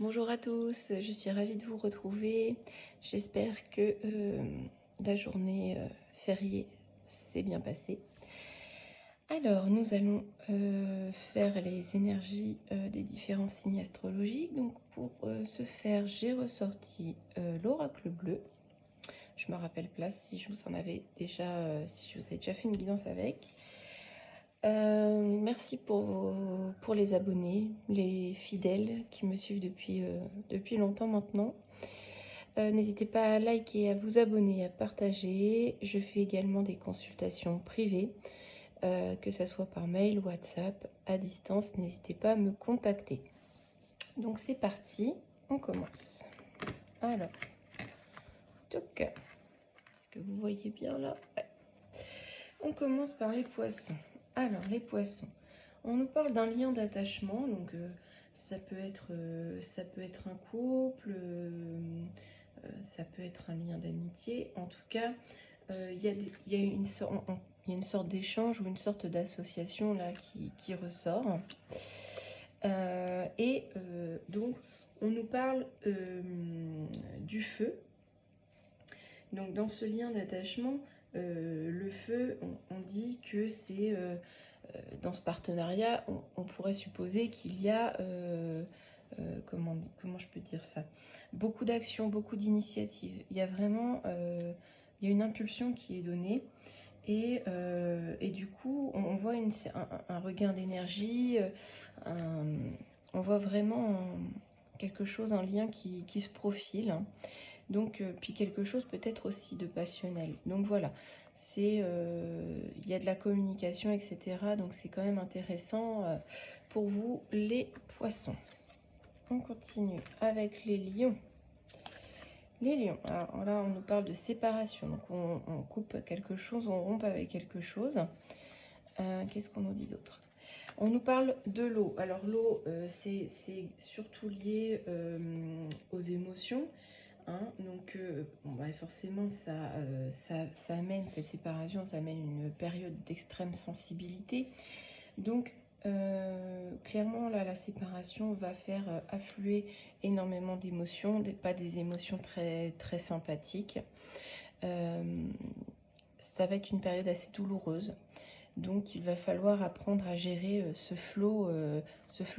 Bonjour à tous, je suis ravie de vous retrouver. J'espère que la journée fériée s'est bien passée. Alors, nous allons faire les énergies des différents signes astrologiques. Donc, pour ce faire, j'ai ressorti l'oracle bleu. Je me rappelle pas si je vous en avais déjà, si je vous avais déjà fait une guidance avec. Merci pour les abonnés, les fidèles qui me suivent depuis longtemps maintenant. N'hésitez pas à liker, à vous abonner, à partager. Je fais également des consultations privées, que ce soit par mail, WhatsApp, à distance. N'hésitez pas à me contacter. Donc c'est parti, on commence. Alors, toc. Est-ce que vous voyez bien là? Ouais. On commence par les poissons. Alors, les poissons. On nous parle d'un lien d'attachement, donc ça peut être un couple, ça peut être un lien d'amitié. En tout cas, il y a une sorte d'échange ou une sorte d'association là qui ressort. Donc, on nous parle du feu. Donc, dans ce lien d'attachement, le feu, on dit que c'est... dans ce partenariat, on pourrait supposer qu'il y a, comment je peux dire ça, beaucoup d'actions, beaucoup d'initiatives. Il y a vraiment il y a une impulsion qui est donnée et du coup, on voit un regain d'énergie, on voit vraiment quelque chose, un lien qui se profile. Donc, puis quelque chose peut-être aussi de passionnel. Donc voilà, il y a de la communication, etc. Donc c'est quand même intéressant pour vous les poissons. On continue avec les lions. Les lions, alors là on nous parle de séparation. Donc on coupe quelque chose, on rompt avec quelque chose. Qu'est-ce qu'on nous dit d'autre? On nous parle de l'eau. Alors l'eau, c'est surtout lié aux émotions. Donc forcément ça amène cette séparation, ça amène une période d'extrême sensibilité. Donc clairement là la séparation va faire affluer énormément d'émotions, pas des émotions très, très sympathiques. Ça va être une période assez douloureuse. Donc il va falloir apprendre à gérer ce flot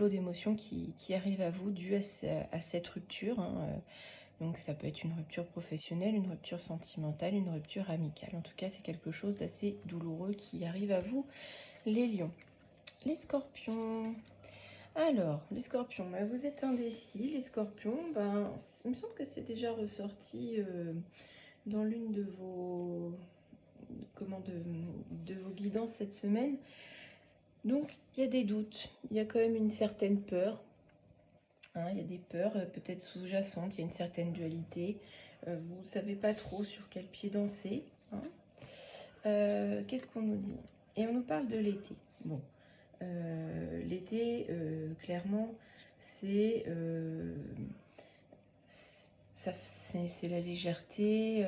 d'émotions qui arrive à vous dû à cette rupture. Donc ça peut être une rupture professionnelle, une rupture sentimentale, une rupture amicale. En tout cas, c'est quelque chose d'assez douloureux qui arrive à vous, les lions. Les scorpions. Alors, les scorpions, vous êtes indécis. Les scorpions, il me semble que c'est déjà ressorti dans l'une de vos... de vos guidances cette semaine. Donc, il y a des doutes. Il y a quand même une certaine peur. Il y a des peurs peut-être sous-jacentes, il y a une certaine dualité. Vous ne savez pas trop sur quel pied danser. Qu'est-ce qu'on nous dit? Et on nous parle de l'été. Bon, l'été, clairement, c'est la légèreté.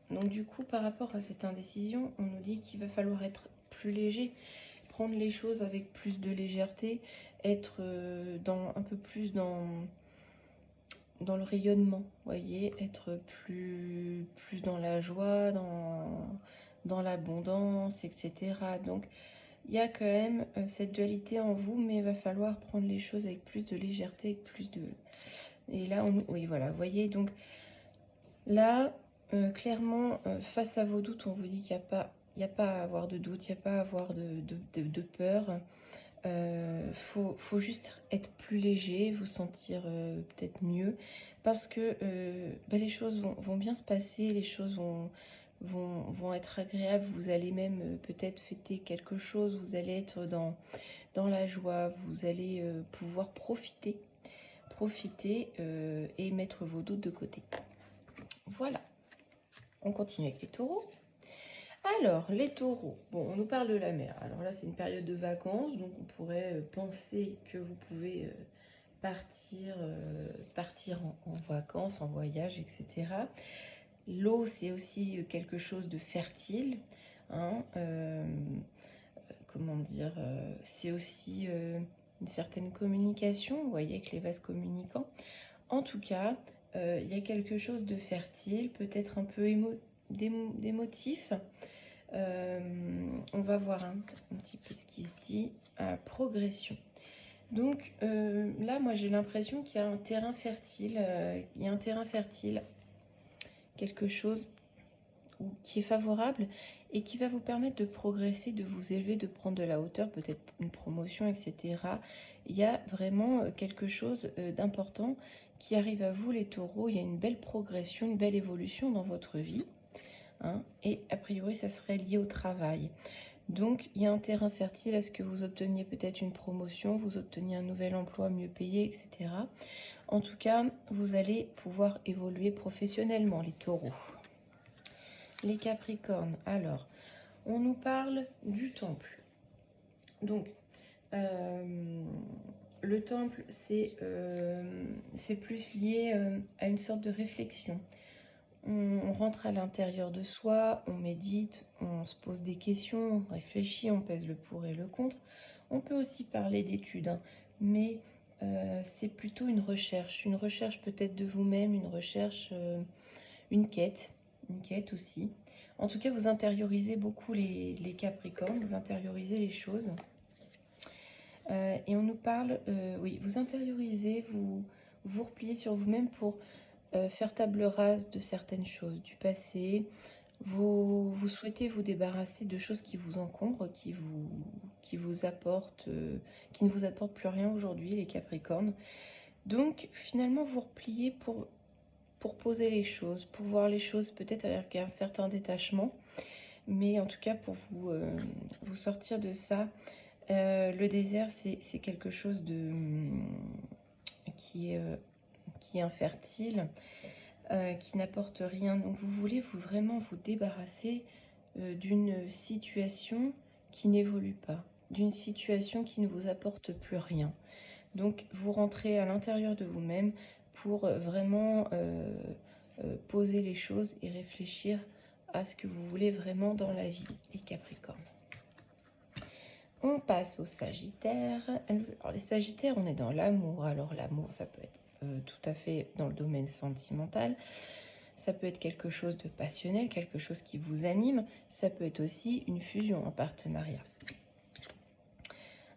Donc du coup, par rapport à cette indécision, on nous dit qu'il va falloir être plus léger, prendre les choses avec plus de légèreté, être un peu plus dans le rayonnement, voyez, être plus dans la joie, dans l'abondance, etc. Donc il y a quand même cette dualité en vous, mais il va falloir prendre les choses avec plus de légèreté, avec plus de... Et là, oui, voilà, vous voyez, donc là, clairement, face à vos doutes, on vous dit qu'il n'y a pas à avoir de doute, il n'y a pas à avoir de peur. Faut juste être plus léger, vous sentir peut-être mieux, parce que les choses vont bien se passer, les choses vont être agréables, vous allez même peut-être fêter quelque chose, vous allez être dans la joie, vous allez pouvoir profiter et mettre vos doutes de côté. Voilà, on continue avec les taureaux. Alors, les taureaux, bon, on nous parle de la mer. Alors là, c'est une période de vacances, donc on pourrait penser que vous pouvez partir en vacances, en voyage, etc. L'eau, c'est aussi quelque chose de fertile. Comment dire, c'est aussi une certaine communication, vous voyez, avec les vases communicants. En tout cas, il y a quelque chose de fertile, peut-être un peu d'émotif. On va voir un petit peu ce qui se dit. Progression. Donc là, moi j'ai l'impression qu'il y a un terrain fertile. Il y a un terrain fertile, quelque chose qui est favorable et qui va vous permettre de progresser, de vous élever, de prendre de la hauteur, peut-être une promotion, etc. Il y a vraiment quelque chose d'important qui arrive à vous, les taureaux. Il y a une belle progression, une belle évolution dans votre vie. Hein, et a priori, ça serait lié au travail. Donc, il y a un terrain fertile à ce que vous obteniez peut-être une promotion, vous obteniez un nouvel emploi mieux payé, etc. En tout cas, vous allez pouvoir évoluer professionnellement, les taureaux. Les capricornes, alors, on nous parle du temple. Donc, le temple, c'est plus lié à une sorte de réflexion. On rentre à l'intérieur de soi, on médite, on se pose des questions, on réfléchit, on pèse le pour et le contre. On peut aussi parler d'études, hein, mais c'est plutôt une recherche peut-être de vous-même, une recherche, une quête aussi. En tout cas, vous intériorisez beaucoup les Capricornes, vous intériorisez les choses. Et on nous parle, oui, vous intériorisez, vous repliez sur vous-même pour faire table rase de certaines choses du passé. Vous souhaitez vous débarrasser de choses qui vous encombrent, qui vous apportent, qui ne vous apportent plus rien aujourd'hui, les Capricornes. Donc finalement, vous repliez pour poser les choses, pour voir les choses peut-être avec un certain détachement, mais en tout cas pour vous sortir de ça. Le désert, c'est quelque chose qui est infertile, qui n'apporte rien. Donc vous voulez vraiment vous débarrasser d'une situation qui n'évolue pas, d'une situation qui ne vous apporte plus rien. Donc vous rentrez à l'intérieur de vous-même pour vraiment poser les choses et réfléchir à ce que vous voulez vraiment dans la vie, les Capricornes. On passe aux Sagittaires. Alors les Sagittaires, on est dans l'amour. Alors l'amour, ça peut être tout à fait dans le domaine sentimental. Ça peut être quelque chose de passionnel, quelque chose qui vous anime. Ça peut être aussi une fusion, un partenariat.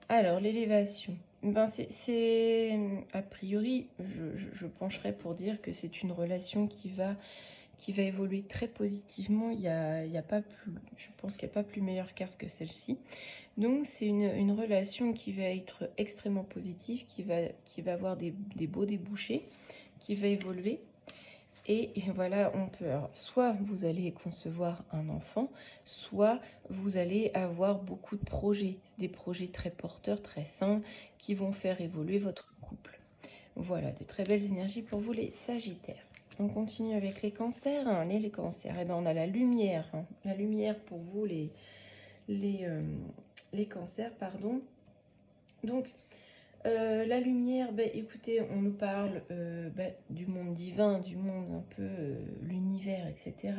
Alors l'élévation. Ben c'est a priori, je pencherais pour dire que c'est une relation qui va évoluer très positivement. Il y a pas plus, je pense qu'il n'y a pas plus meilleure carte que celle-ci. Donc c'est une relation qui va être extrêmement positive, qui va avoir des beaux débouchés, qui va évoluer. Et voilà, on peut, alors, soit vous allez concevoir un enfant, soit vous allez avoir beaucoup de projets, des projets très porteurs, très sains, qui vont faire évoluer votre couple. Voilà, de très belles énergies pour vous les Sagittaires. On continue avec les Cancers. Hein, les Cancers, eh ben, on a la lumière. Hein, la lumière pour vous les Cancers, pardon. Donc, la lumière, bah, écoutez, on nous parle du monde divin, du monde un peu, l'univers, etc.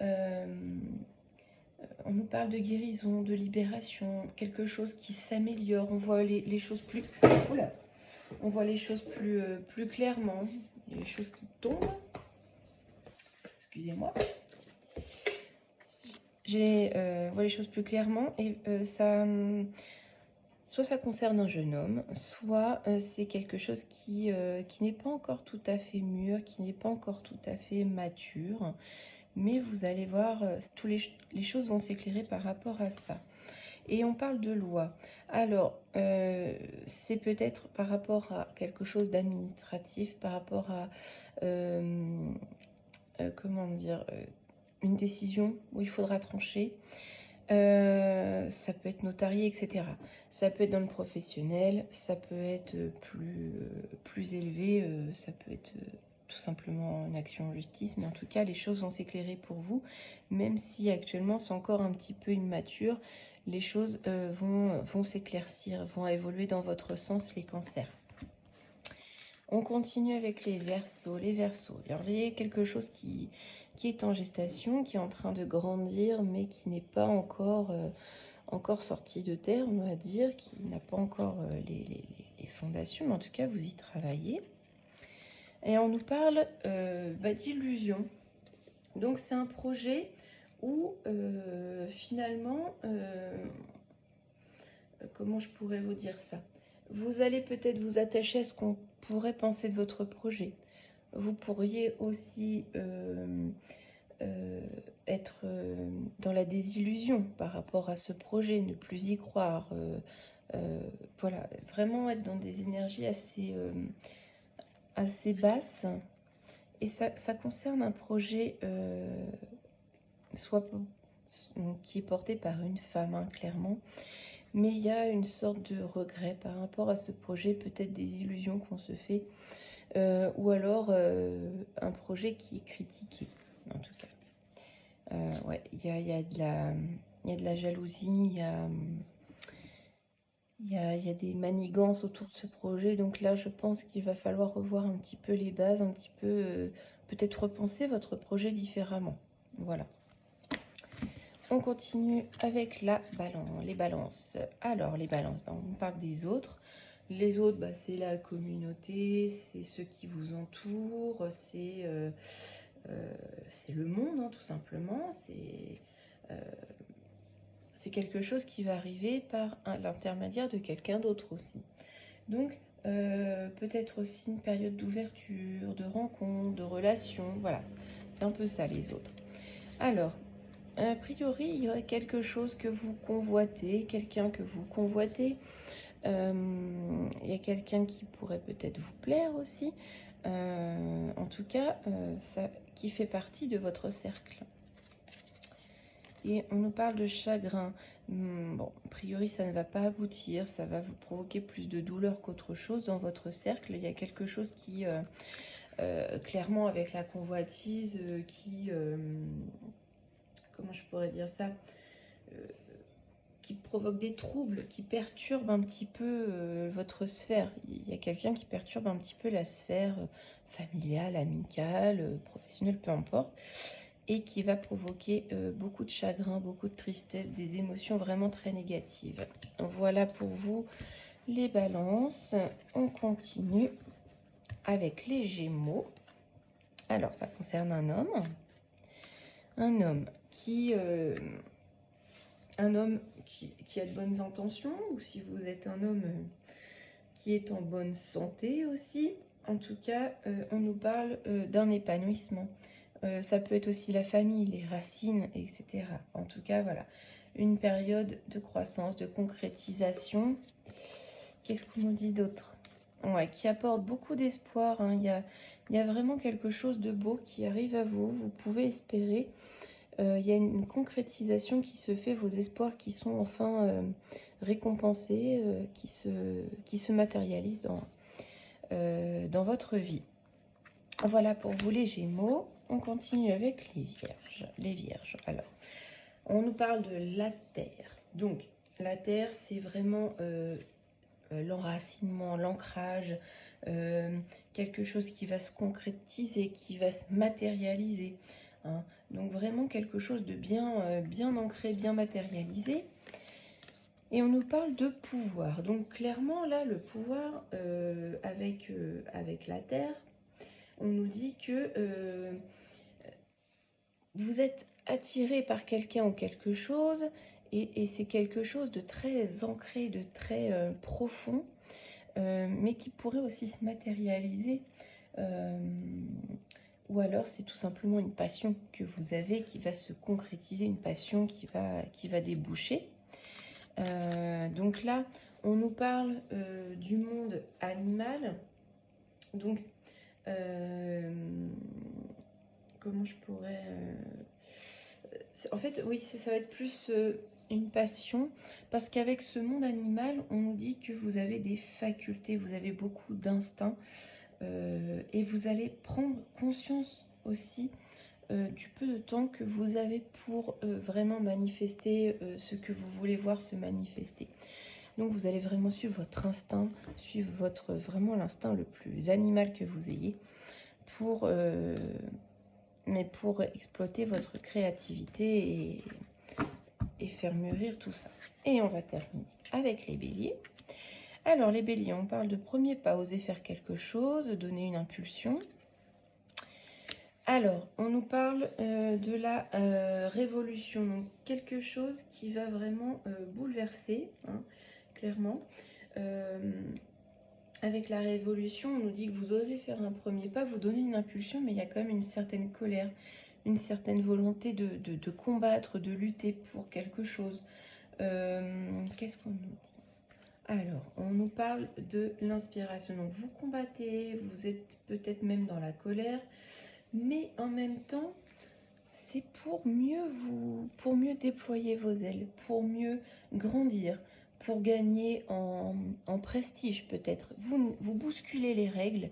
On nous parle de guérison, de libération, quelque chose qui s'améliore. On voit les choses plus... Oula, on voit les choses plus clairement. Il y a des choses qui tombent. Excusez-moi. On voit les choses plus clairement et ça... Soit ça concerne un jeune homme, soit c'est quelque chose qui n'est pas encore tout à fait mûr, qui n'est pas encore tout à fait mature. Mais vous allez voir, les choses vont s'éclairer par rapport à ça. Et on parle de loi. Alors, c'est peut-être par rapport à quelque chose d'administratif, par rapport à, comment dire, une décision où il faudra trancher. Ça peut être notarié, etc. Ça peut être dans le professionnel, ça peut être plus élevé, ça peut être tout simplement une action en justice, mais en tout cas, les choses vont s'éclairer pour vous, même si actuellement c'est encore un petit peu immature, les choses vont s'éclaircir, vont évoluer dans votre sens, les Cancers. On continue avec les Verseaux. Les Verseaux, alors il y a quelque chose qui est en gestation, qui est en train de grandir, mais qui n'est pas encore sorti de terre, on va dire, qui n'a pas encore les fondations, mais en tout cas, vous y travaillez. Et on nous parle d'illusion. Donc c'est un projet où finalement, comment je pourrais vous dire ça? Vous allez peut-être vous attacher à ce qu'on pourrait penser de votre projet. Vous pourriez aussi être dans la désillusion par rapport à ce projet, ne plus y croire. Voilà, vraiment être dans des énergies assez basses. Et ça concerne un projet soit qui est porté par une femme, hein, clairement. Mais il y a une sorte de regret par rapport à ce projet, peut-être des illusions qu'on se fait, ou alors un projet qui est critiqué, en tout cas. Ouais, il y a de la jalousie, il y a des manigances autour de ce projet. Donc là, je pense qu'il va falloir revoir un petit peu les bases, un petit peu, peut-être repenser votre projet différemment. Voilà. On continue avec les balances. Alors, les balances, on parle des autres. Les autres, c'est la communauté, c'est ceux qui vous entourent, c'est le monde, hein, tout simplement. C'est quelque chose qui va arriver par l'intermédiaire de quelqu'un d'autre aussi. Donc, peut-être aussi une période d'ouverture, de rencontre, de relation. Voilà, c'est un peu ça, les autres. Alors, a priori, il y aurait quelque chose que vous convoitez, quelqu'un que vous convoitez. Il y a quelqu'un qui pourrait peut-être vous plaire aussi. En tout cas, ça qui fait partie de votre cercle. Et on nous parle de chagrin. Bon, a priori, ça ne va pas aboutir. Ça va vous provoquer plus de douleur qu'autre chose dans votre cercle. Il y a quelque chose qui, clairement, avec la convoitise, comment je pourrais dire ça, qui provoque des troubles, qui perturbe un petit peu votre sphère. Il y a quelqu'un qui perturbe un petit peu la sphère familiale, amicale, professionnelle, peu importe, et qui va provoquer beaucoup de chagrin, beaucoup de tristesse, des émotions vraiment très négatives. Voilà pour vous les balances. On continue avec les Gémeaux. Alors, ça concerne un homme. Un homme qui a de bonnes intentions, ou si vous êtes un homme qui est en bonne santé aussi. En tout cas, on nous parle d'un épanouissement. Ça peut être aussi la famille, les racines, etc. En tout cas, voilà, une période de croissance, de concrétisation. Qu'est-ce qu'on nous dit d'autre? Ouais, qui apporte beaucoup d'espoir, hein. Il y a vraiment quelque chose de beau qui arrive à vous. Vous pouvez espérer. Il y a une concrétisation qui se fait, vos espoirs qui sont enfin récompensés, qui se matérialisent dans votre vie. Voilà pour vous les Gémeaux. On continue avec les Vierges. Les Vierges, alors, on nous parle de la Terre. Donc, la Terre, c'est vraiment l'enracinement, l'ancrage, quelque chose qui va se concrétiser, qui va se matérialiser, hein. Donc vraiment quelque chose de bien ancré, bien matérialisé. Et on nous parle de pouvoir. Donc clairement là, le pouvoir avec la Terre, on nous dit que vous êtes attiré par quelqu'un ou quelque chose, et c'est quelque chose de très ancré, de très profond, mais qui pourrait aussi se matérialiser. Ou alors c'est tout simplement une passion que vous avez qui va se concrétiser, une passion qui va déboucher. Donc là, on nous parle du monde animal. Donc, comment je pourrais... En fait, oui, ça va être plus une passion, parce qu'avec ce monde animal, on nous dit que vous avez des facultés, vous avez beaucoup d'instinct. Et vous allez prendre conscience aussi du peu de temps que vous avez pour vraiment manifester ce que vous voulez voir se manifester. Donc vous allez vraiment suivre votre instinct, suivre vraiment l'instinct le plus animal que vous ayez pour exploiter votre créativité et faire mûrir tout ça. Et on va terminer avec les Béliers. Alors, les béliers, on parle de premier pas, oser faire quelque chose, donner une impulsion. Alors, on nous parle de la révolution, donc quelque chose qui va vraiment bouleverser, hein, clairement. Avec la révolution, on nous dit que vous osez faire un premier pas, vous donnez une impulsion, mais il y a quand même une certaine colère, une certaine volonté de combattre, de lutter pour quelque chose. Qu'est-ce qu'on nous dit? Alors, on nous parle de l'inspiration. Donc, vous combattez, vous êtes peut-être même dans la colère, mais en même temps, c'est pour mieux déployer vos ailes, pour mieux grandir, pour gagner en prestige peut-être. Vous bousculez les règles,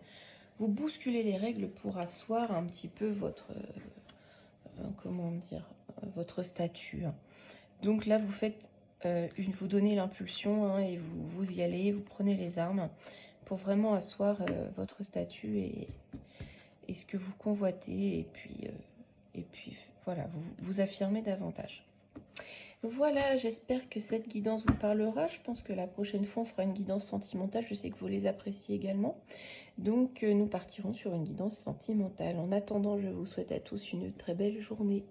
pour asseoir un petit peu votre, comment dire, votre statut. Donc là, vous faites, vous donnez l'impulsion, hein, et vous y allez, vous prenez les armes pour vraiment asseoir votre statut et ce que vous convoitez, et puis voilà, vous affirmez davantage. Voilà, j'espère que cette guidance vous parlera. Je pense que la prochaine fois, on fera une guidance sentimentale. Je sais que vous les appréciez également. Donc, nous partirons sur une guidance sentimentale. En attendant, je vous souhaite à tous une très belle journée.